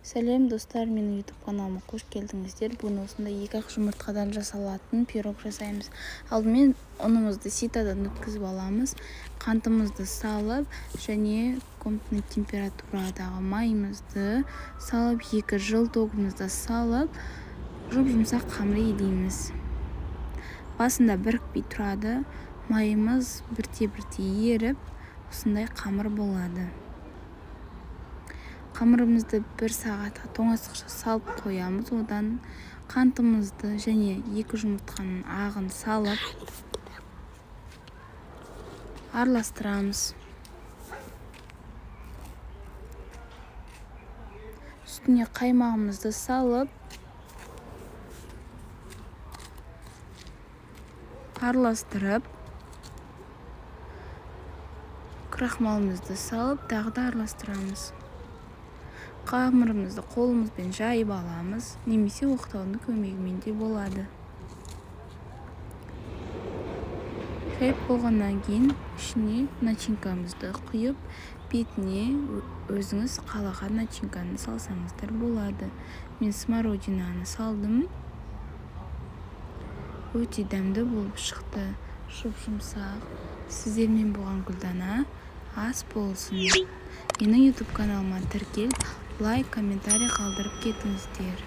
Сәлем достар, менің YouTube каналыма қош келдіңіздер. Бүгін осындай 2-ақ жұмыртқадан жасалатын пирог жасаймыз. Алдымен ұнымызды ситадан өткізіп аламыз, қантымызды салып, және комнатный температурадағы майымызды салып, 2 желтогымызды салып, жұмсақ қамыр илейміз. Басында бірікпей тұрады, майымыз бірте-бірте еріп, осындай қамыр болады. Қамырымызды 1 сағатқа тоңазытқышқа салып қоямыз. Одан қантымызды және 2 жұмыртқаның ағын салып араластырамыз. Үстіне қаймағымызды салып араластырып, крахмалымызды салып, тағы да араластырамыз. Қамырымызды қолымызбен жайып аламыз, немесе оқтаудың көмегімен де болады. Жайып болғаннан кейін ішіне начинкамызды құйып, бетіне өзіңіз қалаған начинканы салсаңыздар болады. Мен смородинаны салдым. Өте дәмді болып шықты, жұмсақ. Сіздермен болған Гүлдана. Ас болсын. Менің YouTube каналыма тіркел, лайк, комментарий қалдырып кетіңіздер.